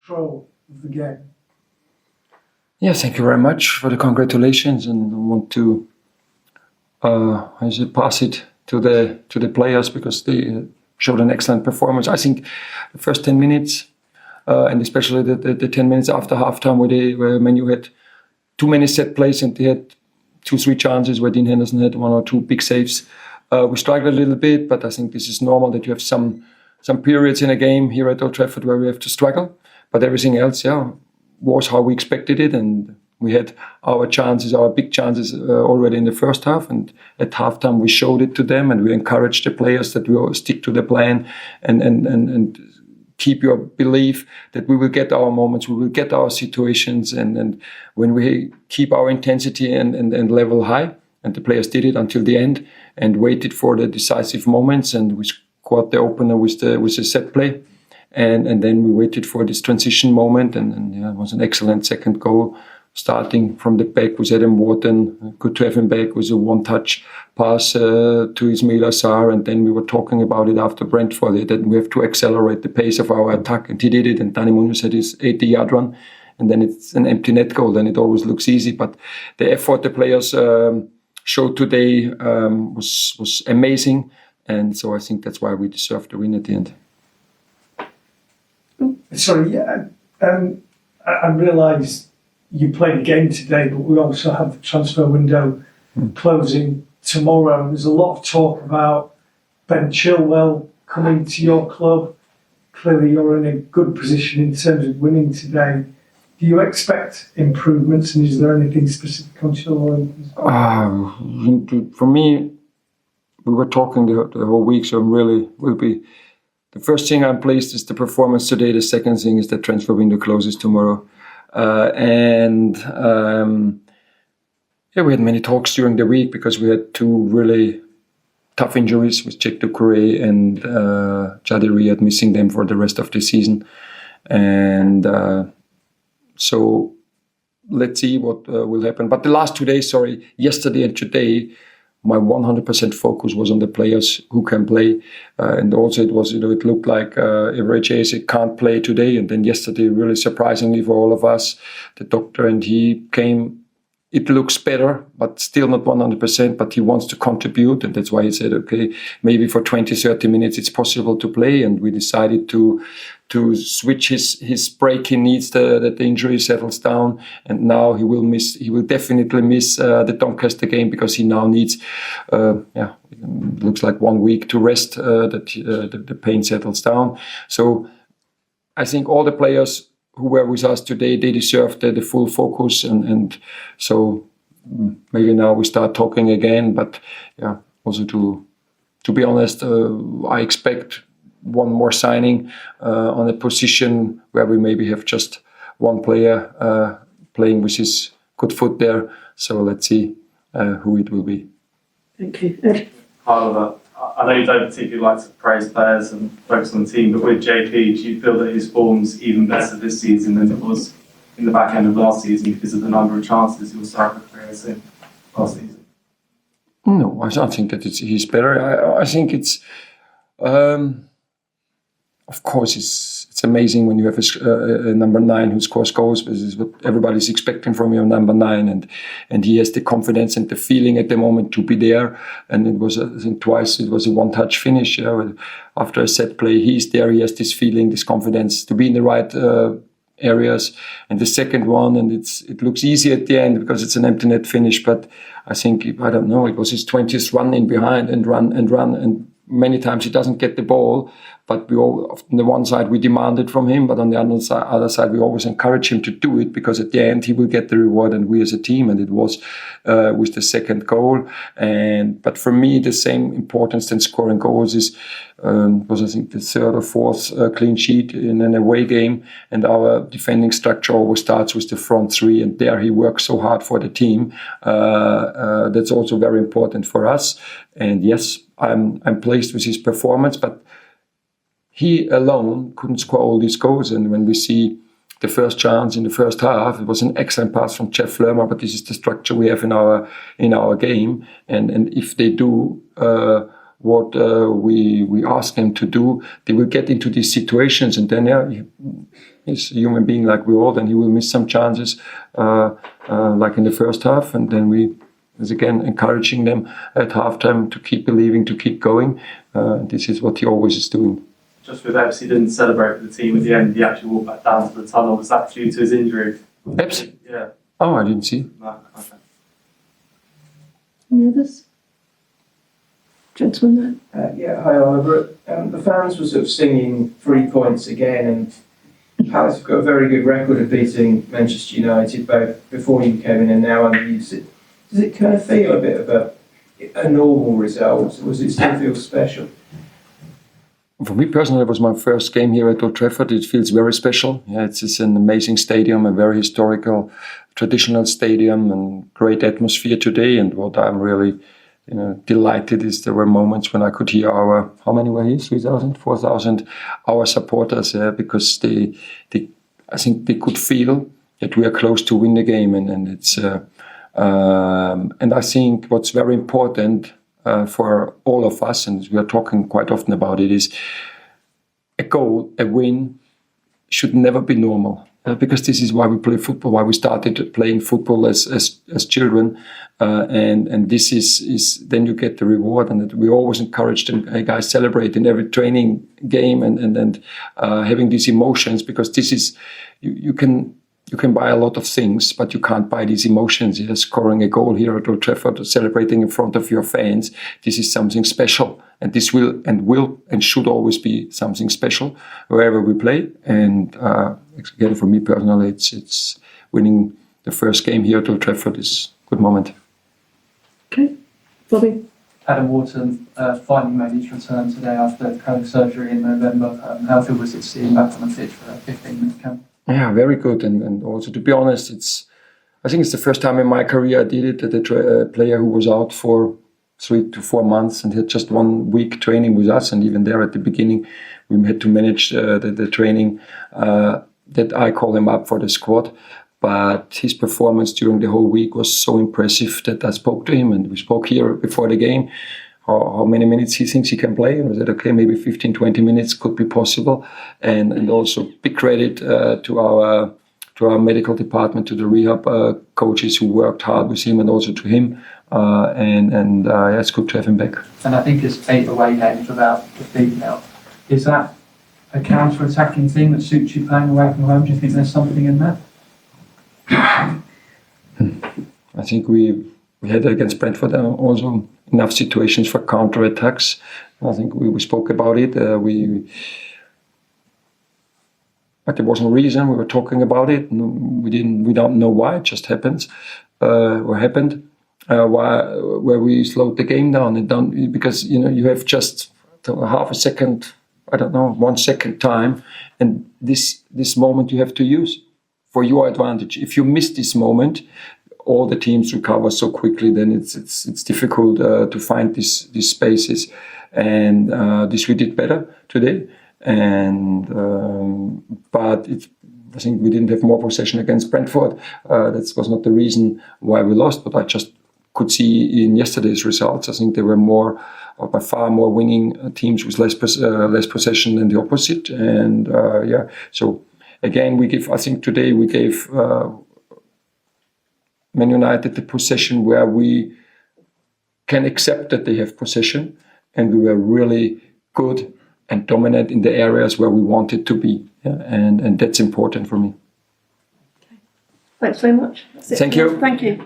control of the game. Yeah, thank you very much for the congratulations, and I want to pass it to the players because they showed an excellent performance. I think the first 10 minutes, and especially the 10 minutes after halftime, where Man Utd had too many set plays and they had 2-3 chances where Dean Henderson had 1 or 2 big saves. We struggled a little bit, but I think this is normal that you have some periods in a game here at Old Trafford where we have to struggle. But everything else, was how we expected it, and we had our chances, our big chances already in the first half. And at halftime, we showed it to them, and we encouraged the players that we all stick to the plan and keep your belief that we will get our moments, we will get our situations, and when we keep our intensity and level high, and the players did it until the end and waited for the decisive moments, and we scored the opener with the set play, and then we waited for this transition moment, and it was an excellent second goal. Starting from the back with Adam Wharton, good to have him back with a one-touch pass to Ismail Assar, and then we were talking about it after Brentford that we have to accelerate the pace of our attack, and he did it, and Dani Munoz had his 80-yard run, and then it's an empty net goal, then it always looks easy, but the effort the players showed today was amazing, and so I think that's why we deserved the win at the end. Sorry, I realise you played a game today, but we also have the transfer window closing tomorrow. And there's a lot of talk about Ben Chilwell coming to your club. Clearly, you're in a good position in terms of winning today. Do you expect improvements, and is there anything specific on Chilwell? For me, we were talking the whole week, so will be. The first thing I'm pleased is the performance today. The second thing is the transfer window closes tomorrow. We had many talks during the week because we had 2 really tough injuries with Jack Doucouré and Jadé Riyad, missing them for the rest of the season. And so let's see what will happen. But the last 2 days, yesterday and today, my 100% focus was on the players who can play, and also it was, it looked like Warrior J93 can't play today, and then yesterday, really surprisingly for all of us, the doctor and he came. It looks better, but still not 100%, but he wants to contribute, and that's why he said, okay, maybe for 20-30 minutes it's possible to play, and we decided to switch his break. He needs that the injury settles down, and now he will definitely miss the Doncaster game because he now needs, it looks like 1 week to rest, that the pain settles down. So I think all the players who were with us today, they deserve the full focus, and so maybe now we start talking again. But also to be honest, I expect one more signing on a position where we maybe have just one player playing with his good foot there. So let's see who it will be. Thank you. I know you don't particularly like to praise players and focus on the team, but with JP, do you feel that his form's even better this season than it was in the back end of last season because of the number of chances your side created in last season? No, I don't think that he's better. I think it's, of course, it's amazing when you have a number 9 who scores goals. This is what everybody's expecting from your number 9, and he has the confidence and the feeling at the moment to be there. And it was, I think, twice it was a one-touch finish. After a set play, he's there. He has this feeling, this confidence to be in the right areas. And the second one, and it looks easy at the end because it's an empty net finish. But I think, I don't know, it was his 20th run in behind and run, and many times he doesn't get the ball, but we all, on the one side we demand it from him, but on the other side we always encourage him to do it, because at the end he will get the reward, and we as a team, and it was with the second goal. But for me, the same importance than scoring goals was I think the third or fourth clean sheet in an away game, and our defending structure always starts with the front 3, and there he works so hard for the team. That's also very important for us. And yes, I'm pleased with his performance, but he alone couldn't score all these goals. And when we see the first chance in the first half, it was an excellent pass from Jeff Lermer, but this is the structure we have in our game. And if they do what we ask them to do, they will get into these situations, and then He's a human being like we all, and he will miss some chances, like in the first half, and then we is again encouraging them at halftime to keep believing, to keep going. This is what he always is doing. Just with Epps, he didn't celebrate with the team at the end. He actually walked back down to the tunnel. Was that due to his injury? Epps? Yeah. Oh, I didn't see. No, okay. Any others? Gentleman Yeah, hi Oliver. The fans were sort of singing 3 points again, and Palace have got a very good record of beating Manchester United both before you came in and now under you. Does it kind of feel a bit of a normal result, or does it still feel special? For me personally, it was my first game here at Old Trafford. It feels very special. Yeah, it's an amazing stadium, a very historical, traditional stadium, and great atmosphere today. And what I'm really, delighted is there were moments when I could hear our, how many were here? 3,000, 4,000, our supporters, because I think they could feel that we are close to win the game, and it's, and I think what's very important. For all of us, and we are talking quite often about it, is a goal, a win should never be normal, because this is why we play football, why we started playing football as children, and this is then you get the reward, and we always encourage them, hey guys, celebrate in every training game, and having these emotions, because this is you can buy a lot of things, but you can't buy these emotions. Yeah? Scoring a goal here at Old Trafford, celebrating in front of your fans, this is something special. And this will and should always be something special wherever we play. And again, for me personally, it's winning the first game here at Old Trafford is a good moment. Okay, Bobby. Adam Wharton finally made his return today after having surgery in November. How good was it seeing him back on the pitch for a 15-minute camp? Yeah, very good. And also, to be honest, I think it's the first time in my career I did it that a player who was out for 3 to 4 months and had just 1 week training with us. And even there at the beginning, we had to manage the training that I call him up for the squad. But his performance during the whole week was so impressive that I spoke to him, and we spoke here before the game. How many minutes he thinks he can play, and we said, okay, maybe 15, 20 minutes could be possible. And also big credit to our medical department, to the rehab coaches who worked hard with him, and also to him. Yeah, it's good to have him back. And I think it's 8 away games without defeat now. Is that a counter-attacking thing that suits you playing away from home? Do you think there's something in that? I think we had against Brentford also enough situations for counter-attacks. I think we spoke about it. But there was no reason. We were talking about it. We don't know why. It just happens. What happened? Where we slowed the game down because you have just half a second, 1 second time, and this moment you have to use for your advantage. If you miss this moment, all the teams recover so quickly, then it's difficult to find these spaces, and this we did better today. And but I think we didn't have more possession against Brentford. That was not the reason why we lost, but I just could see in yesterday's results. I think there were by far more winning teams with less possession than the opposite. And so again, I think today we gave Man United the possession where we can accept that they have possession, and we were really good and dominant in the areas where we wanted to be, and that's important for me. Thanks very much. Thank you. Thank you.